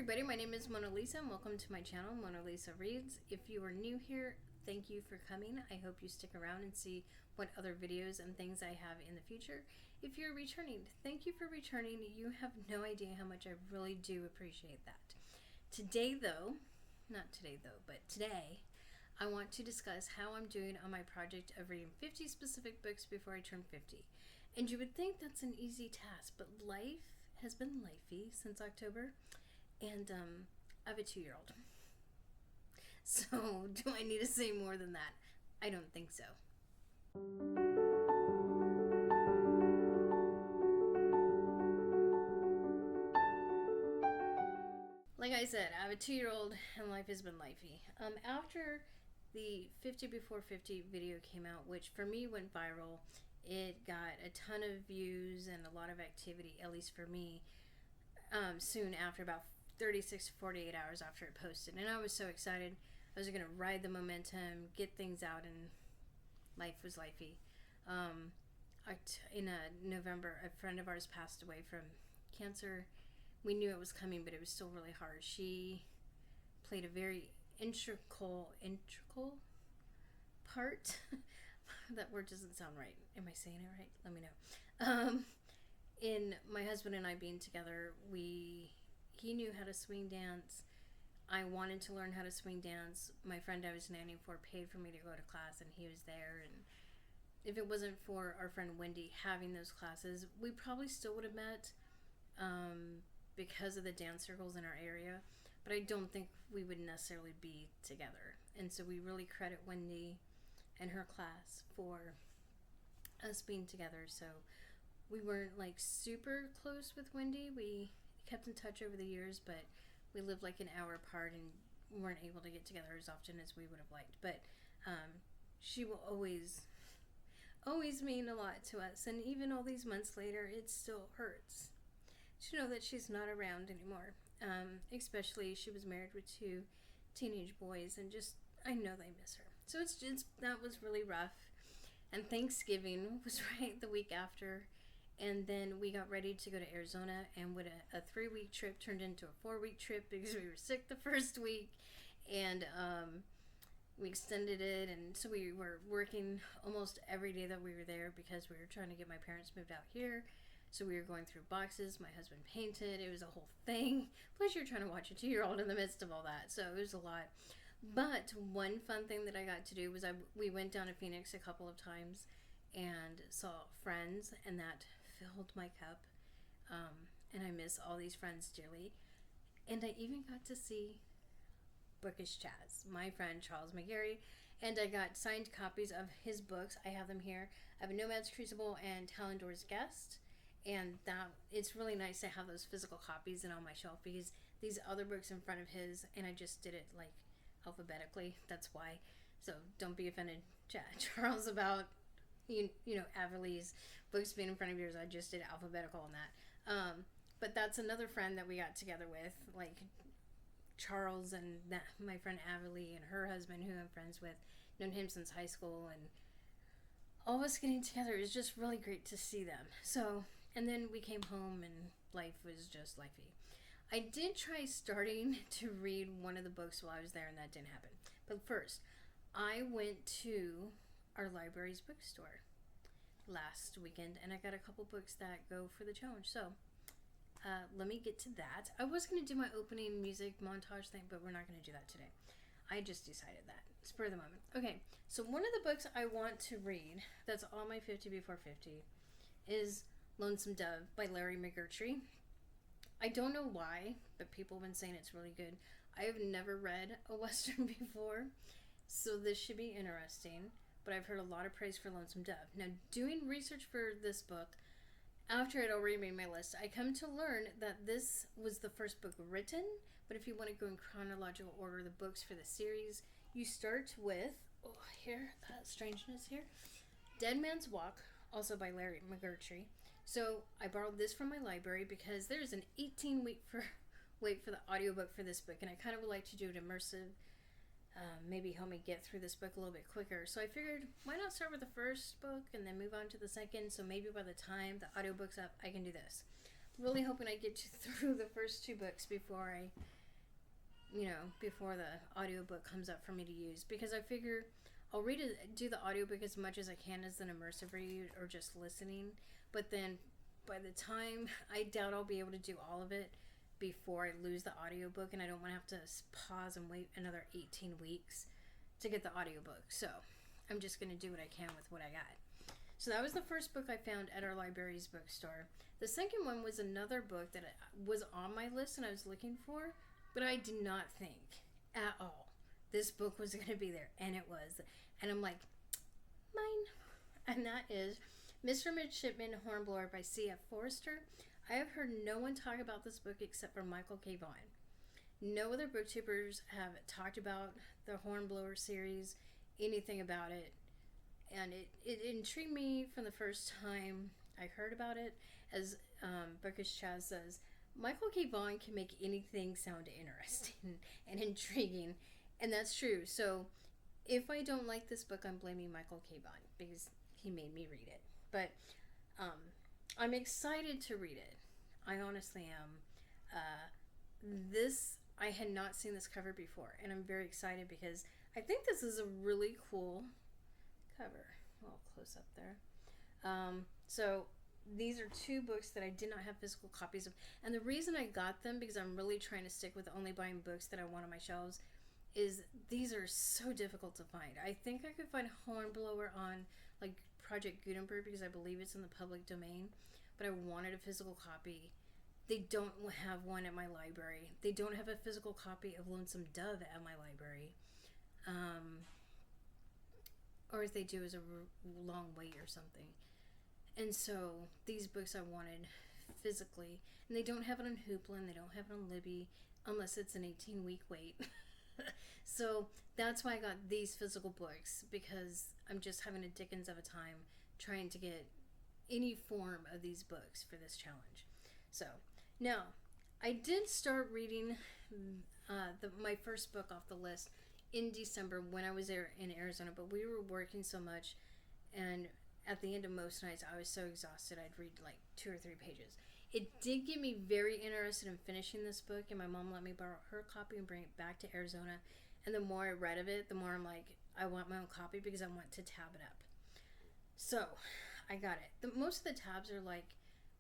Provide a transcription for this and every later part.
everybody, my name is Mona Lisa and welcome to my channel, Mona Lisa Reads. If you are new here, thank you for coming. I hope you stick around and see what other videos and things I have in the future. If you're returning, thank you for returning. You have no idea how much I really do appreciate that. Today, I want to discuss how I'm doing on my project of reading 50 specific books before I turn 50. And you would think that's an easy task, but life has been lifey since October, and I have a 2-year-old. So, do I need to say more than that? I don't think so. Like I said, I have a 2-year-old and life has been lifey. After the 50 before 50 video came out, which for me went viral, it got a ton of views and a lot of activity, at least for me, soon after, about 36 to 48 hours after it posted. And I was so excited. I was going to ride the momentum, get things out, and life was lifey. In November, a friend of ours passed away from cancer. We knew it was coming, but it was still really hard. She played a very integral part. That word doesn't sound right. Am I saying it right? Let me know. In my husband and I being together, he knew how to swing dance. I wanted to learn how to swing dance. My friend I was nannying for paid for me to go to class, and he was there. And if it wasn't for our friend Wendy having those classes, we probably still would have met because of the dance circles in our area. But I don't think we would necessarily be together. And so we really credit Wendy and her class for us being together. So we weren't like super close with Wendy. We kept in touch over the years, but we lived like an hour apart and weren't able to get together as often as we would have liked. But she will always mean a lot to us. And even all these months later, it still hurts to know that she's not around anymore. Especially she was married with 2 teenage boys, and just I know they miss her. So that was really rough. And Thanksgiving was right the week after. And then we got ready to go to Arizona, and what a 3-week trip turned into a 4-week trip because we were sick the first week. And we extended it. And so we were working almost every day that we were there because we were trying to get my parents moved out here. So we were going through boxes. My husband painted. It was a whole thing. Plus you're trying to watch a 2-year-old in the midst of all that. So it was a lot. But one fun thing that I got to do was we went down to Phoenix a couple of times and saw friends, and that filled my cup. And I miss all these friends dearly. And I even got to see Bookish Chas, my friend Charles McGarry, and I got signed copies of his books. I have them here. I have a Nomad's Crucible and Talendor's Guest. And that it's really nice to have those physical copies and on my shelf, because these other books in front of his, and I just did it like alphabetically. That's why. So don't be offended, Charles, about you know Averly's books being in front of yours. I just did alphabetical on that. But that's another friend that we got together with, like Charles and my friend Averly and her husband, who I'm friends with, known him since high school, and all of us getting together is just really great to see them. So, and then we came home and life was just lifey. I did try starting to read one of the books while I was there, and that didn't happen. But first, I went to our library's bookstore last weekend, and I got a couple books that go for the challenge. So, let me get to that. I was going to do my opening music montage thing, but we're not going to do that today. I just decided that. Spur of the moment. Okay, so one of the books I want to read that's on my 50 before 50 is Lonesome Dove by Larry McGurtry. I don't know why, but people have been saying it's really good. I have never read a Western before, so this should be interesting. But I've heard a lot of praise for Lonesome Dove. Now, doing research for this book, after it already made my list, I come to learn that this was the first book written. But if you want to go in chronological order, the books for the series, you start with, Strangeness here, Dead Man's Walk, also by Larry McGurtry. So I borrowed this from my library because there's an 18-week wait for the audiobook for this book, and I kind of would like to do it immersive. Maybe help me get through this book a little bit quicker. So I figured, why not start with the first book and then move on to the second, so maybe by the time the audiobook's up, I can do this. Really hoping I get through the first 2 books before I before the audiobook comes up for me to use, because I figure I'll do the audiobook as much as I can as an immersive read or just listening. But then by the time, I doubt I'll be able to do all of it before I lose the audiobook, and I don't want to have to pause and wait another 18 weeks to get the audiobook. So I'm just going to do what I can with what I got. So that was the first book I found at our library's bookstore. The second one was another book that was on my list and I was looking for, but I did not think at all this book was going to be there, and it was. And I'm like, mine. And that is Mr. Midshipman Hornblower by C.F. Forrester. I have heard no one talk about this book except for Michael K. Vaughn. No other booktubers have talked about the Hornblower series, anything about it. And it intrigued me from the first time I heard about it. As Bookish Chas says, Michael K. Vaughn can make anything sound interesting and intriguing. And that's true. So if I don't like this book, I'm blaming Michael K. Vaughn because he made me read it. But I'm excited to read it. I honestly am. I had not seen this cover before, and I'm very excited because I think this is a really cool cover. Well, close up there. So these are two books that I did not have physical copies of, and the reason I got them, because I'm really trying to stick with only buying books that I want on my shelves, is these are so difficult to find. I think I could find Hornblower on like Project Gutenberg because I believe it's in the public domain, but I wanted a physical copy. They don't have one at my library. They don't have a physical copy of Lonesome Dove at my library. Or if they do, is a long wait or something. And so these books I wanted physically, and they don't have it on Hoopla, and they don't have it on Libby unless it's an 18-week wait. So that's why I got these physical books, because I'm just having a dickens of a time trying to get any form of these books for this challenge. So now I did start reading my first book off the list in December when I was there in Arizona, but we were working so much, and at the end of most nights I was so exhausted I'd read like 2 or 3 pages. It did get me very interested in finishing this book, and my mom let me borrow her copy and bring it back to Arizona. And the more I read of it, the more I'm like, I want my own copy because I want to tab it up. So I got it. Most of the tabs are like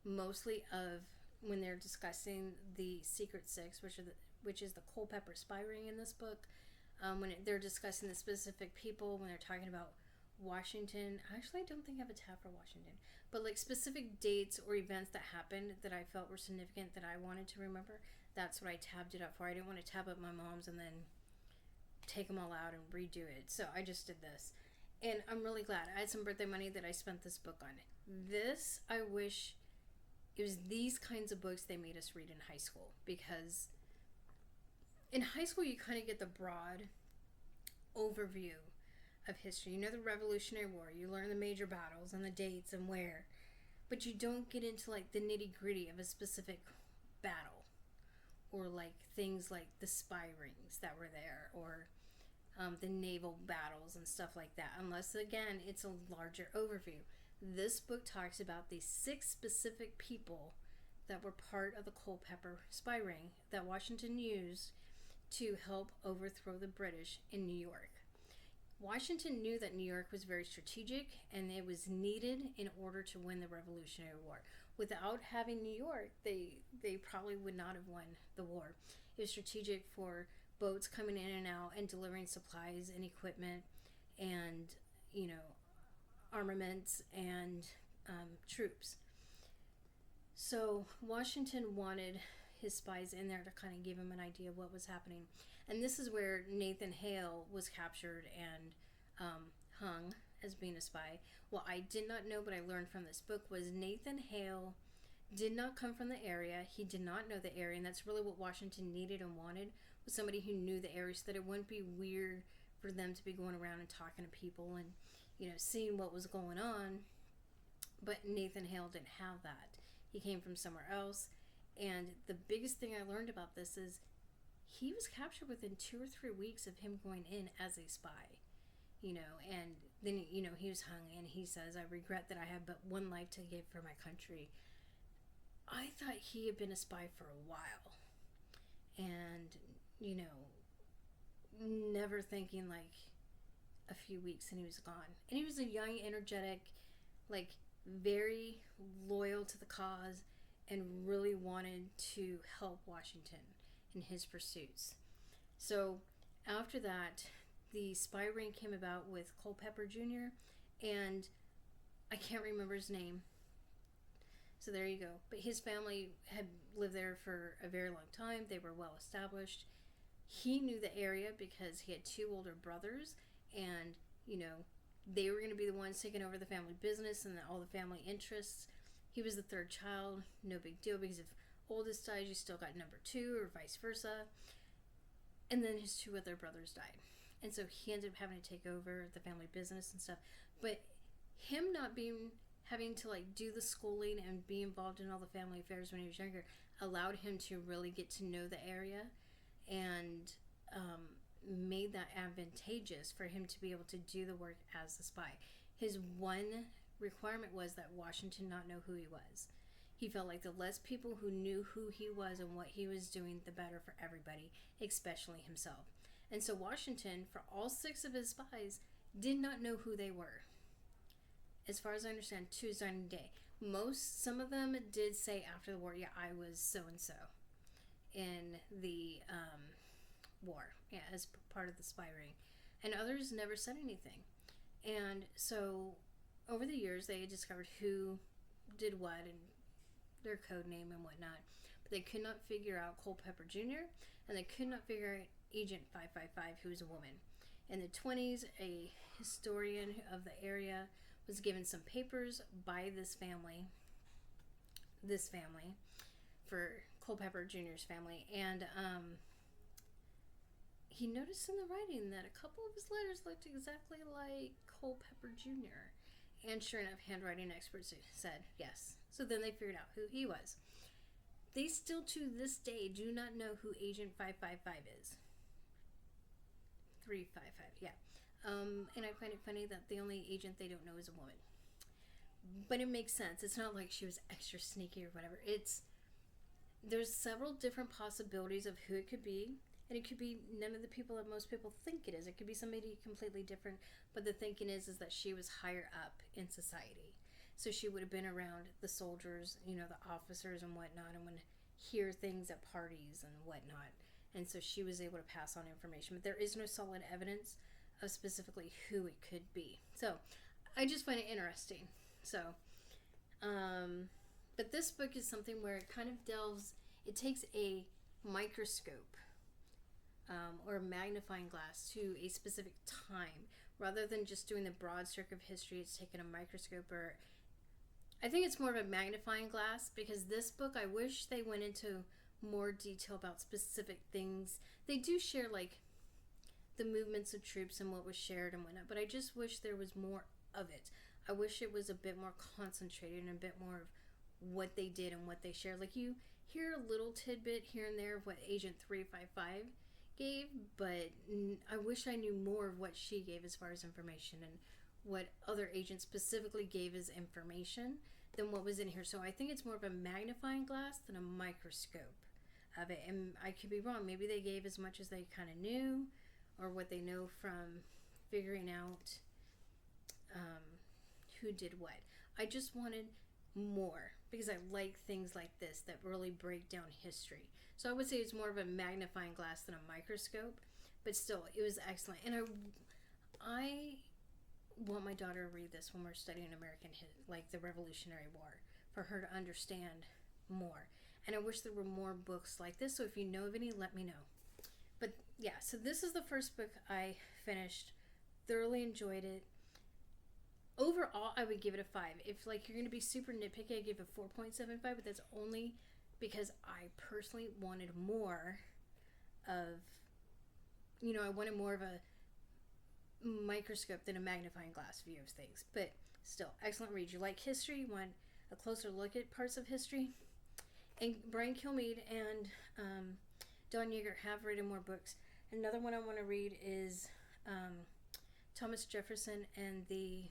mostly of when they're discussing the Secret Six, which is the Culpeper spy ring in this book. They're discussing the specific people, when they're talking about Washington. Actually, I don't think I have a tab for Washington, but like specific dates or events that happened that I felt were significant that I wanted to remember. That's what I tabbed it up for. I didn't want to tab up my mom's and then take them all out and redo it. So I just did this, and I'm really glad. I had some birthday money that I spent this book on. This, I wish it was these kinds of books they made us read in high school, because in high school you kind of get the broad overview of history. You know the Revolutionary War, you learn the major battles and the dates and where, but you don't get into like the nitty-gritty of a specific battle, or like things like the spy rings that were there, or the naval battles and stuff like that, unless again it's a larger overview. This book talks about the 6 specific people that were part of the Culpeper spy ring that Washington used to help overthrow the British in New York. Washington knew that New York was very strategic and it was needed in order to win the Revolutionary War. Without having New York, they probably would not have won the war. It was strategic for boats coming in and out and delivering supplies and equipment and, armaments and troops. So Washington wanted his spies in there to kind of give him an idea of what was happening. And this is where Nathan Hale was captured and hung as being a spy. What I did not know, but I learned from this book, was Nathan Hale did not come from the area. He did not know the area, and that's really what Washington needed and wanted, was somebody who knew the area, so that it wouldn't be weird for them to be going around and talking to people and, seeing what was going on. But Nathan Hale didn't have that. He came from somewhere else. And the biggest thing I learned about this is he was captured within 2 or 3 weeks of him going in as a spy, and then, he was hung, and he says, I regret that I have but one life to give for my country. I thought he had been a spy for a while. And, never thinking like a few weeks and he was gone. And he was a young, energetic, like very loyal to the cause and really wanted to help Washington in his pursuits. So after that, the spy ring came about with Culpeper Jr. and I can't remember his name. So there you go. But his family had lived there for a very long time. They were well established. He knew the area because he had two older brothers, and they were going to be the ones taking over the family business and all the family interests. He was the third child, no big deal, because if oldest dies, you still got number two, or vice versa. And then his two other brothers died, and so he ended up having to take over the family business and stuff. But him not having to like do the schooling and be involved in all the family affairs when he was younger allowed him to really get to know the area, and made that advantageous for him to be able to do the work as a spy. His one requirement was that Washington not know who he was. He felt like the less people who knew who he was and what he was doing, the better for everybody, especially himself. And so Washington, for all 6 of his spies, did not know who they were. As far as I understand, to his dying day. Some of them did say after the war, yeah, I was so-and-so in the war, yeah, as part of the spy ring. And others never said anything. And so over the years, they had discovered who did what and their code name and whatnot. But they could not figure out Culpeper Jr. and they could not figure out Agent 555, who was a woman. In the 20s, a historian of the area was given some papers by this family for Culpeper Jr.'s family, and he noticed in the writing that a couple of his letters looked exactly like Culpeper Jr. And sure enough, handwriting experts said yes. So then they figured out who he was. They still to this day do not know who Agent 555 is. 355, yeah. And I find it funny that the only agent they don't know is a woman. But it makes sense. It's not like she was extra sneaky or whatever. There's several different possibilities of who it could be. And it could be none of the people that most people think it is. It could be somebody completely different. But the thinking is that she was higher up in society. So she would have been around the soldiers, the officers and whatnot, and would hear things at parties and whatnot. And so she was able to pass on information. But there is no solid evidence of specifically who it could be. So I just find it interesting. So, but this book is something where it kind of it takes a microscope or a magnifying glass to a specific time. Rather than just doing the broad circle of history, it's taken a microscope, or I think it's more of a magnifying glass, because this book, I wish they went into more detail about specific things. They do share like the movements of troops and what was shared and whatnot, but I just wish there was more of it. I wish it was a bit more concentrated and a bit more of what they did and what they shared. Like you hear a little tidbit here and there of what Agent 355 gave, but I wish I knew more of what she gave as far as information and what other agents specifically gave as information than what was in here. So I think it's more of a magnifying glass than a microscope of it. And I could be wrong. Maybe they gave as much as they kind of knew, or what they know from figuring out who did what. I just wanted more, because I like things like this that really break down history. So I would say it's more of a magnifying glass than a microscope, but still, it was excellent. And I want my daughter to read this when we're studying American like the Revolutionary War, for her to understand more. And I wish there were more books like this. So if you know of any, let me know. But yeah, so this is the first book I finished. Thoroughly enjoyed it. Overall, I would give it a 5. If like you're going to be super nitpicky, I give it 4.75, but that's only because I personally wanted more of, I wanted more of a microscope than a magnifying glass view of things. But still, excellent read. You like history, you want a closer look at parts of history, and Brian Kilmeade and Don Yeager have written more books. Another one I want to read is Thomas Jefferson and the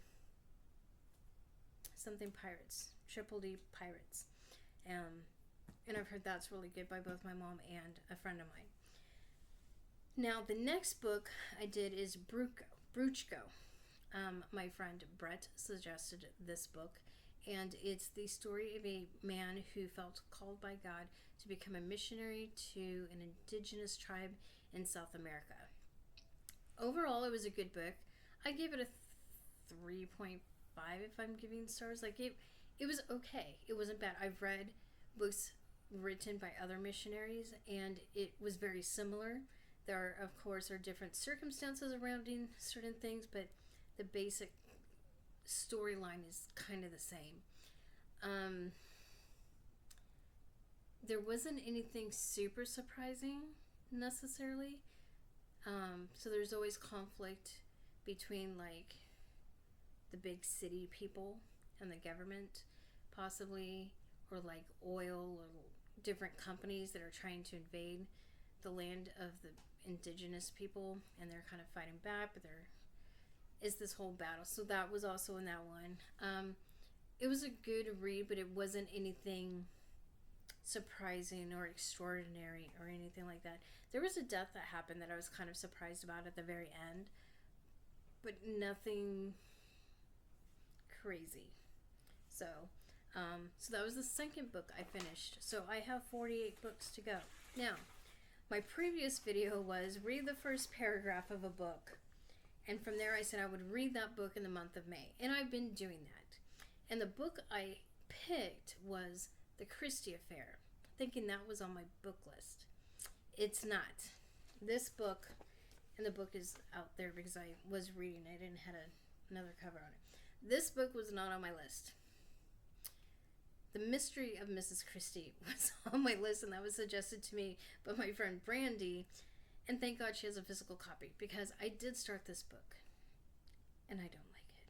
something Pirates, Triple D Pirates. And I've heard that's really good by both my mom and a friend of mine. Now, the next book I did is Bruchko. My friend Brett suggested this book, and it's the story of a man who felt called by God to become a missionary to an indigenous tribe in South America. Overall, it was a good book. I gave it a 3.5 if I'm giving stars. Like, it was okay. It wasn't bad. I've read books written by other missionaries, and it was very similar. There are, of course, different circumstances surrounding certain things, but the basic storyline is kind of the same. There wasn't anything super surprising necessarily. So there's always conflict between like the big city people and the government, possibly, or like oil or different companies that are trying to invade the land of the indigenous people, and they're kind of fighting back, but there is this whole battle. So that was also in that one. It was a good read, but it wasn't anything surprising or extraordinary or anything like that. There was a death that happened that I was kind of surprised about at the very end, but nothing crazy. So that was the second book I finished. So I have 48 books to go. Now, my previous video was read the first paragraph of a book, and from there I said I would read that book in the month of May, and I've been doing that. And the book I picked was The Christie Affair, thinking that was on my book list. It's not. This book, and the book is out there because I was reading it and had another cover on it. This book was not on my list. The Mystery of Mrs. Christie was on my list, and that was suggested to me by my friend Brandy, and thank God she has a physical copy, because I did start this book, and I don't like it.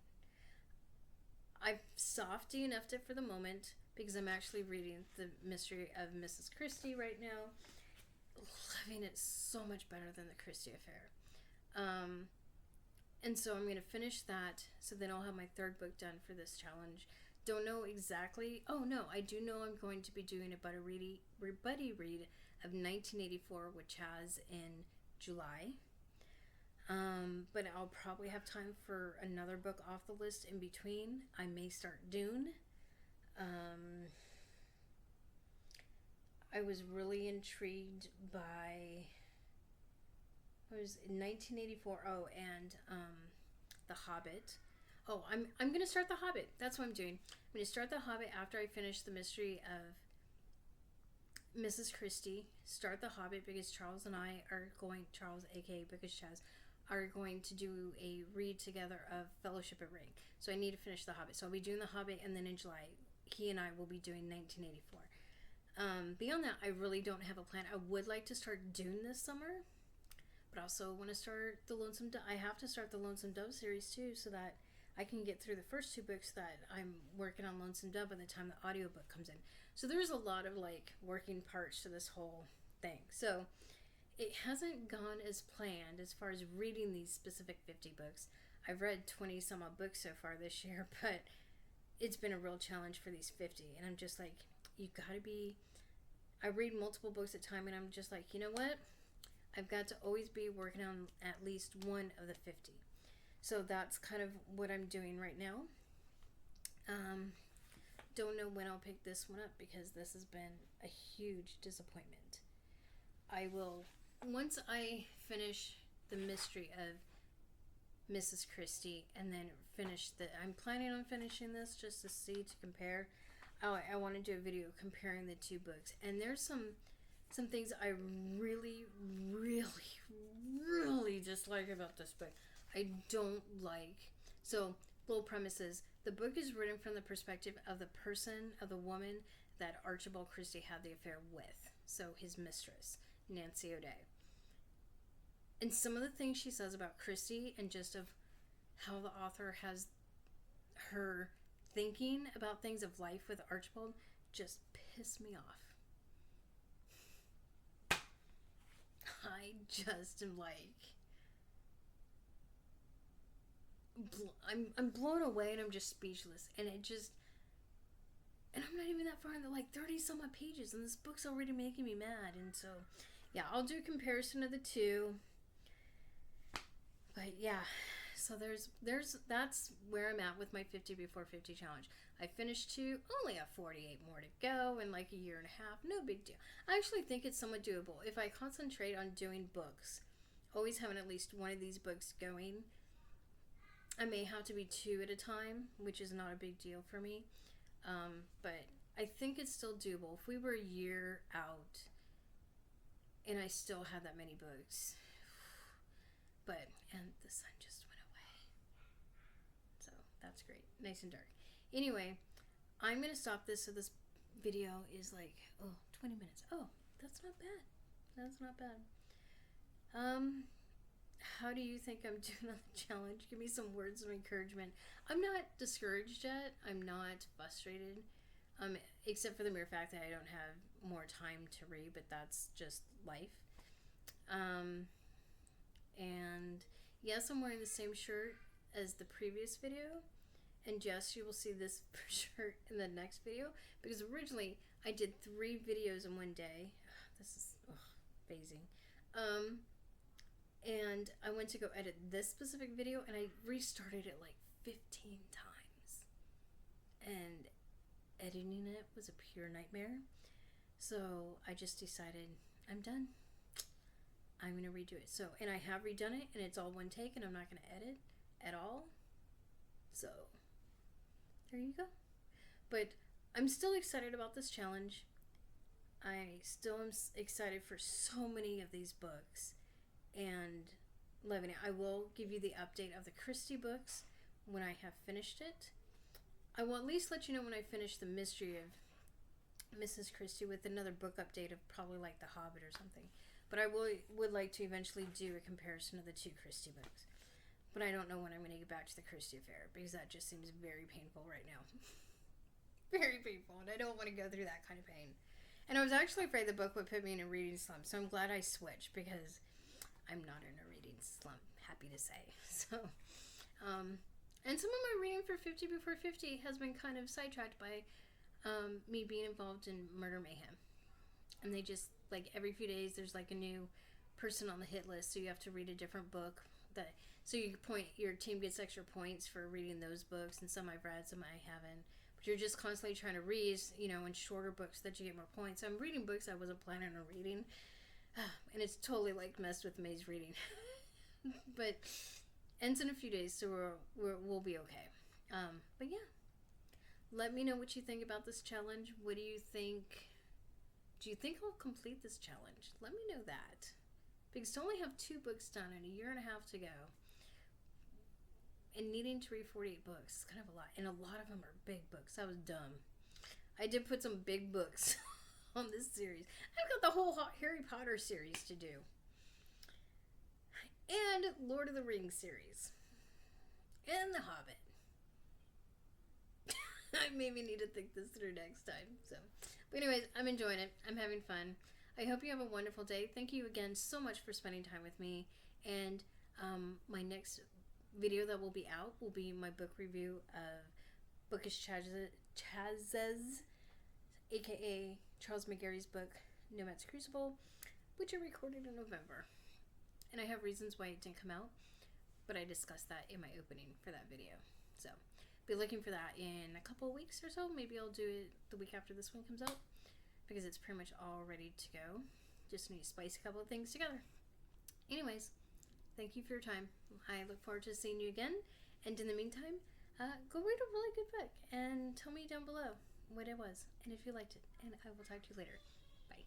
I've soft DNF'd it for the moment, because I'm actually reading The Mystery of Mrs. Christie right now. Loving it so much better than The Christie Affair. And so I'm going to finish that, so then I'll have my third book done for this challenge. Don't know exactly. Oh no, I do know I'm going to be doing a buddy read of 1984 with Chas in July. But I'll probably have time for another book off the list in between. I may start Dune. I was really intrigued by, what was it, 1984. Oh, and The Hobbit. Oh, I'm going to start The Hobbit. That's what I'm doing. I'm going to start The Hobbit after I finish The Mystery of Mrs. Christie. Start The Hobbit because Charles and I are going, Charles aka Bookish Chas, are going to do a read together of Fellowship of Ring. So I need to finish The Hobbit. So I'll be doing The Hobbit, and then in July, he and I will be doing 1984. Beyond that, I really don't have a plan. I would like to start Dune this summer, but also want to start the Lonesome Dove. I have to start the Lonesome Dove series too, so that I can get through the first two books that I'm working on Lonesome Dove by the time the audiobook comes in. So there's a lot of like working parts to this whole thing. So it hasn't gone as planned as far as reading these specific 50 books. I've read 20 some odd books so far this year, but it's been a real challenge for these 50. And I'm just like, you gotta be, I read multiple books at a time, and I'm just like, you know what? I've got to always be working on at least one of the 50. So that's kind of what I'm doing right now. Don't know when I'll pick this one up, because this has been a huge disappointment. I will, once I finish The Mystery of Mrs. Christie, and then finish I'm planning on finishing this just to see, to compare. I want to do a video comparing the two books, and there's some things I really, really, really dislike about this book. I don't like. So, little premises. The book is written from the perspective of the person, of the woman that Archibald Christie had the affair with. So, his mistress, Nancy O'Day. And some of the things she says about Christie, and just of how the author has her thinking about things of life with Archibald, just piss me off. I just am like, I'm blown away, and I'm just speechless, and I'm not even that far in the like 30 some odd pages, and this book's already making me mad. And so yeah, I'll do a comparison of the two. But yeah, so that's where I'm at with my 50 before 50 challenge. I finished 2, only have 48 more to go in like a year and a half. No big deal. I actually think it's somewhat doable if I concentrate on doing books, always having at least one of these books going. I may have to be 2 at a time, which is not a big deal for me. But I think it's still doable. If we were a year out and I still had that many books. And the sun just went away. So that's great. Nice and dark. Anyway, I'm going to stop this. So this video is like, 20 minutes. Oh, that's not bad. That's not bad. How do you think I'm doing on the challenge? Give me some words of encouragement. I'm not discouraged yet. I'm not frustrated. Except for the mere fact that I don't have more time to read, but that's just life. And yes, I'm wearing the same shirt as the previous video. And yes, you will see this shirt in the next video. Because originally, I did 3 videos in one day. This is phasing. And I went to go edit this specific video, and I restarted it like 15 times. And editing it was a pure nightmare. So I just decided, I'm done. I'm going to redo it. So, and I have redone it, and it's all one take, and I'm not going to edit at all. So, there you go. But I'm still excited about this challenge. I still am excited for so many of these books, and loving it. I will give you the update of the Christie books when I have finished it. I will at least let you know when I finish the mystery of Mrs. Christie with another book update of probably like The Hobbit or something. But I would like to eventually do a comparison of the 2 Christie books. But I don't know when I'm going to get back to the Christie affair, because that just seems very painful right now. Very painful, and I don't want to go through that kind of pain. And I was actually afraid the book would put me in a reading slump, so I'm glad I switched, because I'm not in a reading slump, happy to say. So, and some of my reading for 50 before 50 has been kind of sidetracked by me being involved in Murder Mayhem. And they just, like, every few days there's like a new person on the hit list, so you have to read a different book. So your team gets extra points for reading those books, and some I've read, some I haven't. But you're just constantly trying to read, in shorter books that you get more points. So I'm reading books I wasn't planning on reading, and it's totally like messed with May's reading. But ends in a few days, so we'll be okay. But yeah, let me know what you think about this challenge. What do you think? Do you think I'll complete this challenge? Let me know that. Because to only have 2 books done and a year and a half to go, and needing to read 48 books, is kind of a lot. And a lot of them are big books. I was dumb. I did put some big books on this series. I've got the whole Harry Potter series to do. And Lord of the Rings series. And The Hobbit. I maybe need to think this through next time. But anyways, I'm enjoying it. I'm having fun. I hope you have a wonderful day. Thank you again so much for spending time with me. And my next video that will be out will be my book review of Bookish Chas, aka Charles McGarry's book, Nomad's Crucible, which I recorded in November. And I have reasons why it didn't come out, but I discussed that in my opening for that video. So be looking for that in a couple of weeks or so. Maybe I'll do it the week after this one comes out, because it's pretty much all ready to go. Just need to spice a couple of things together. Anyways, thank you for your time. I look forward to seeing you again. And in the meantime, go read a really good book and tell me down below what it was and if you liked it. And I will talk to you later. Bye.